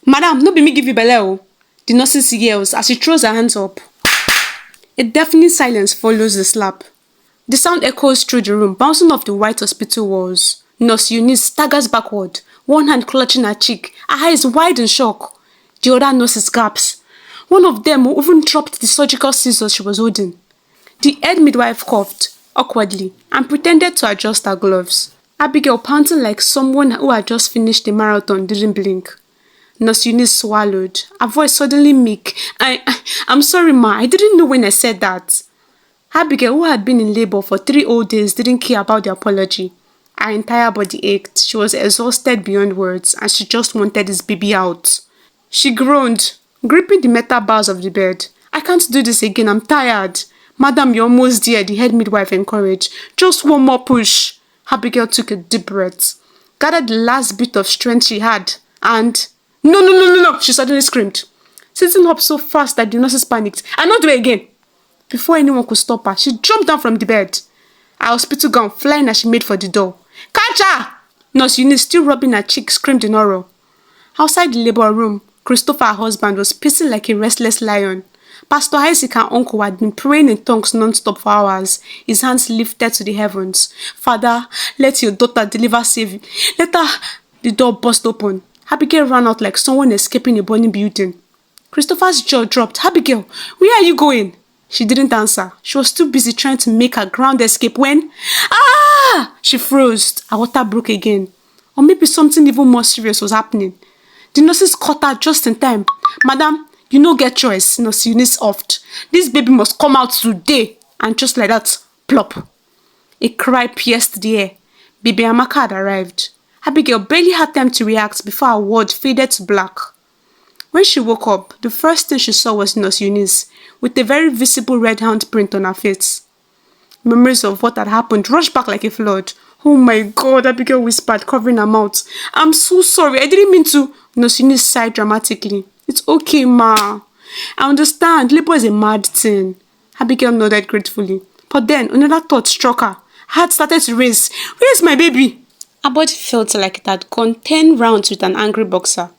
Madam, no be me give you belle o. The nurses yells as she throws her hands up. A deafening silence follows the slap. The sound echoes through the room, bouncing off the white hospital walls. Nurse Eunice staggers backward, one hand clutching her cheek, her eyes wide in shock. The other nurses gasp. One of them even dropped the surgical scissors she was holding. The head midwife coughed awkwardly and pretended to adjust her gloves. Abigail, panting like someone who had just finished a marathon, didn't blink. Nurse Eunice swallowed, her voice suddenly meek. I'm sorry, ma, I didn't know when I said that. Abigail, who had been in labor for 3 whole days, didn't care about the apology. Her entire body ached. She was exhausted beyond words, and she just wanted this baby out. She groaned, gripping the metal bars of the bed. I can't do this again, I'm tired. Madam, you're almost there, the head midwife encouraged. Just one more push. Abigail took a deep breath, gathered the last bit of strength she had, and... No, she suddenly screamed, sitting up so fast that the nurses panicked. I'll not do it again. Before anyone could stop her, she jumped down from the bed, her hospital gown flying as she made for the door. Catch her! Nurse Eunice, still rubbing her cheek, screamed in horror. Outside the labor room, Christopher, her husband, was pacing like a restless lion. Pastor Isaac, her uncle, had been praying in tongues non-stop for hours, his hands lifted to the heavens. Father, let your daughter deliver safely. Let her... The door burst open. Abigail ran out like someone escaping a burning building. Christopher's jaw dropped. Abigail, where are you going? She didn't answer. She was too busy trying to make her ground escape when... Ah! She froze. Her water broke again. Or maybe something even more serious was happening. The nurses caught her just in time. Madam, you no get choice, Nurse Eunice offed. This baby must come out today. And just like that, plop. A cry pierced the air. Baby Amaka had arrived. Abigail barely had time to react before her world faded to black. When she woke up, the first thing she saw was Nurse Eunice, with a very visible red handprint on her face. Memories of what had happened rushed back like a flood. Oh my God, Abigail whispered, covering her mouth. I'm so sorry, I didn't mean to. Nurse Eunice sighed dramatically. It's okay, ma. I understand, labor is a mad thing. Abigail nodded gratefully. But then, another thought struck her. Her heart started to race. Where's my baby? Her body felt like it had gone 10 rounds with an angry boxer.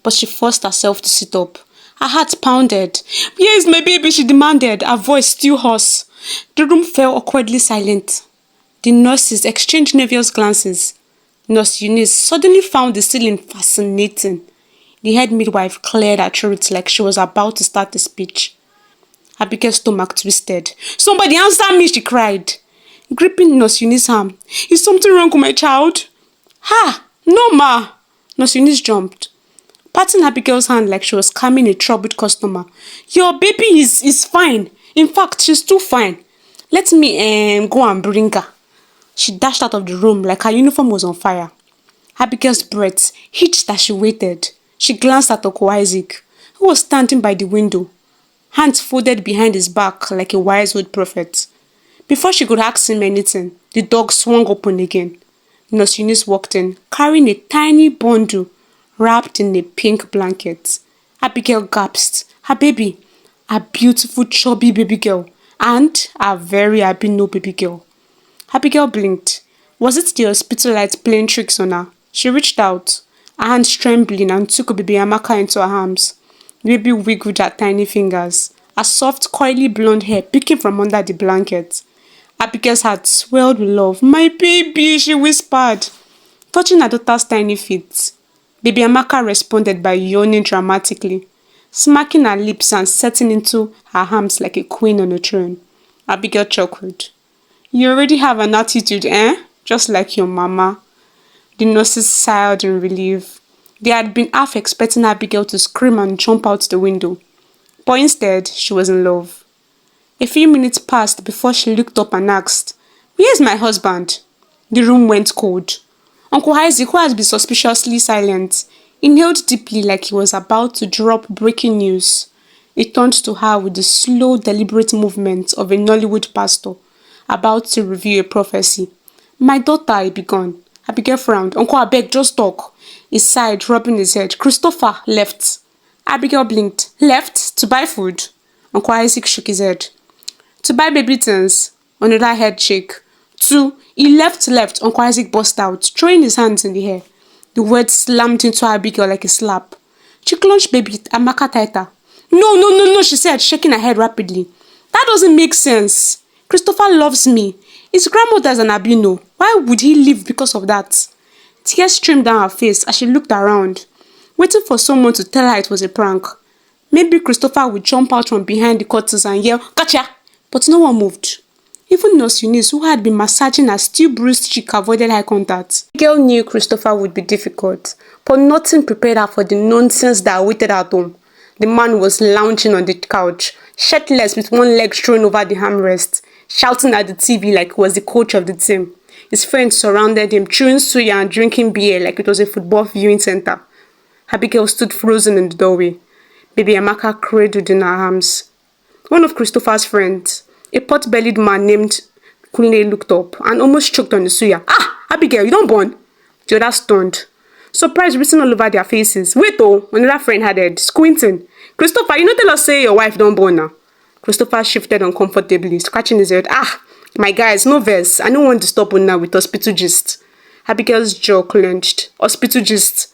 But she forced herself to sit up. Her heart pounded. Where is my baby? She demanded, her voice still hoarse. The room fell awkwardly silent. The nurses exchanged nervous glances. Nurse Eunice suddenly found the ceiling fascinating. The head midwife cleared her throat like she was about to start a speech. Abigail's stomach twisted. Somebody answer me, she cried, gripping Nurse Eunice's arm. Is something wrong with my child? Ha! No, ma! Nurse Eunice jumped, patting Abigail's hand like she was calming a troubled customer. Your baby is fine. In fact, she's too fine. Let me go and bring her. She dashed out of the room like her uniform was on fire. Abigail's breath hitched as she waited. She glanced at Uncle Isaac, who was standing by the window, hands folded behind his back like a wise old prophet. Before she could ask him anything, the door swung open again. Nurse Eunice walked in, carrying a tiny bundle wrapped in a pink blanket. Abigail gasped. Her baby, a beautiful chubby baby girl, and a very albino baby girl. Abigail blinked. Was it the hospital light playing tricks on her? She reached out, her hands trembling, and took baby Amaka into her arms. The baby wiggled her tiny fingers, her soft, coily blonde hair peeking from under the blanket. Abigail's heart swelled with love. My baby, she whispered, touching her daughter's tiny feet. Baby Amaka responded by yawning dramatically, smacking her lips and settling into her arms like a queen on a throne. Abigail chuckled. You already have an attitude, eh? Just like your mama. The nurses sighed in relief. They had been half expecting Abigail to scream and jump out the window. But instead, she was in love. A few minutes passed before she looked up and asked, Where's my husband? The room went cold. Uncle Isaac, who had been suspiciously silent, inhaled deeply like he was about to drop breaking news. He turned to her with the slow, deliberate movement of a Nollywood pastor about to review a prophecy. My daughter, he began. Abigail frowned. Uncle, I beg, just talk. He sighed, rubbing his head. Christopher left. Abigail blinked. Left? To buy food? Uncle Isaac shook his head. To buy baby things. Another head shake. He left. Uncle Isaac burst out, throwing his hands in the air. The words slammed into Abigail like a slap. She clutched baby Amaka tighter. No, no, no, no, she said, shaking her head rapidly. That doesn't make sense. Christopher loves me. His grandmother's an albino. Why would he leave because of that? Tears streamed down her face as she looked around, waiting for someone to tell her it was a prank. Maybe Christopher would jump out from behind the curtains and yell, "Gotcha!" But no one moved. Even Nurse Eunice, who had been massaging her still bruised cheek, avoided eye contact. The girl knew Christopher would be difficult, but nothing prepared her for the nonsense that awaited her at home. The man was lounging on the couch, shirtless with one leg thrown over the armrest, shouting at the TV like he was the coach of the team. His friends surrounded him, chewing suya and drinking beer like it was a football viewing center. Abigail stood frozen in the doorway. Baby Amaka cradled in her arms. One of Christopher's friends, a pot-bellied man named Kunle, looked up and almost choked on the suya. "Ah, Abigail, you don't born?" The others stunned. Surprise written all over their faces. "Wait oh," another friend added, squinting. "Christopher, you no tell us say your wife don't born now." Christopher shifted uncomfortably, scratching his head. "Ah, my guys, no verse. I don't want to stop on now with hospital gist." Abigail's jaw clenched. Hospital gist.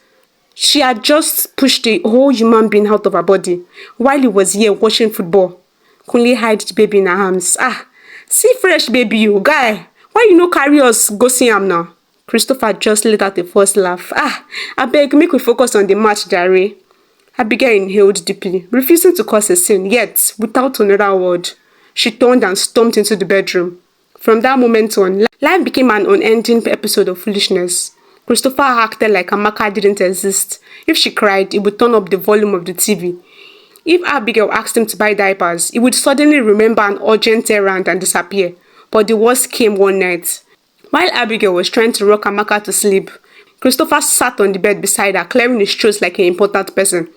She had just pushed a whole human being out of her body while he was here watching football. Kunle hid the baby in her arms. "Ah, see fresh baby you, guy. Why you no carry us go see him now?" Christopher just let out a forced laugh. "Ah, abeg, make we focus on the match, jare." Abigail inhaled deeply, refusing to cause a scene, yet, without another word, she turned and stormed into the bedroom. From that moment on, life became an unending episode of foolishness. Christopher acted like Amaka didn't exist. If she cried, he would turn up the volume of the TV. If Abigail asked him to buy diapers, he would suddenly remember an urgent errand and disappear. But the worst came one night. While Abigail was trying to rock Amaka to sleep, Christopher sat on the bed beside her, clearing his throat like an important person.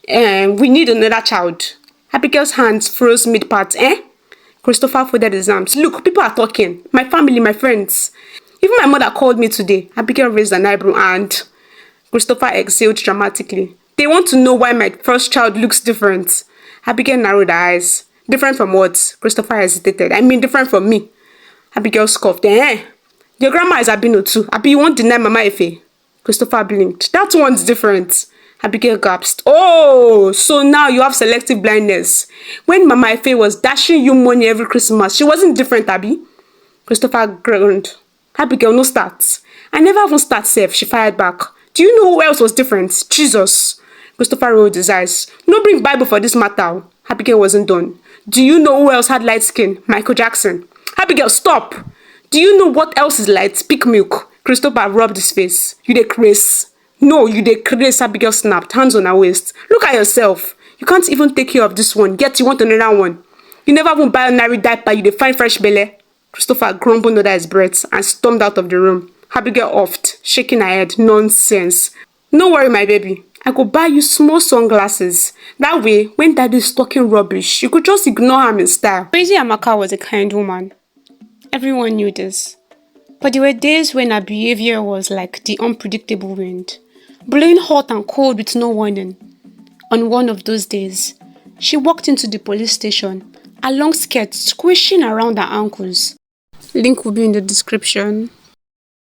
We need another child." Abigail's hands froze mid-part. Christopher folded his arms. "Look, people are talking. My family, my friends. Even my mother called me today." Abigail raised an eyebrow and Christopher exhaled dramatically. "They want to know why my first child looks different." Abigail narrowed her eyes. "Different from what?" Christopher hesitated. "I mean, different from me." Abigail scoffed. Your grandma is albino too. Abi, you won't deny Mama Efe?" Christopher blinked. "That one's different." Abigail gasped. "Oh, so now you have selective blindness. When Mama Efe was dashing you money every Christmas, she wasn't different, Abi?" Christopher groaned. "Abigail, no start." "I never even start safe," she fired back. "Do you know who else was different? Jesus." Christopher rolled his eyes. "No bring Bible for this matter." Abigail wasn't done. "Do you know who else had light skin? Michael Jackson." "Abigail, stop." "Do you know what else is light? Peak milk." Christopher rubbed his face. "You dey craze." "No, you dey craze," Abigail snapped, hands on her waist. "Look at yourself. You can't even take care of this one, yet you want another one. You never even buy a ordinary diaper, you dey find fresh belle." Christopher grumbled under his breath and stormed out of the room. Abigail huffed, shaking her head. "Nonsense. No worry, my baby. I go buy you small sunglasses. That way, when daddy is talking rubbish, you could just ignore him in style." Crazy Amaka was a kind woman. Everyone knew this. But there were days when her behavior was like the unpredictable wind, blowing hot and cold with no warning. On one of those days, she walked into the police station, her long skirt squishing around her ankles. Link will be in the description.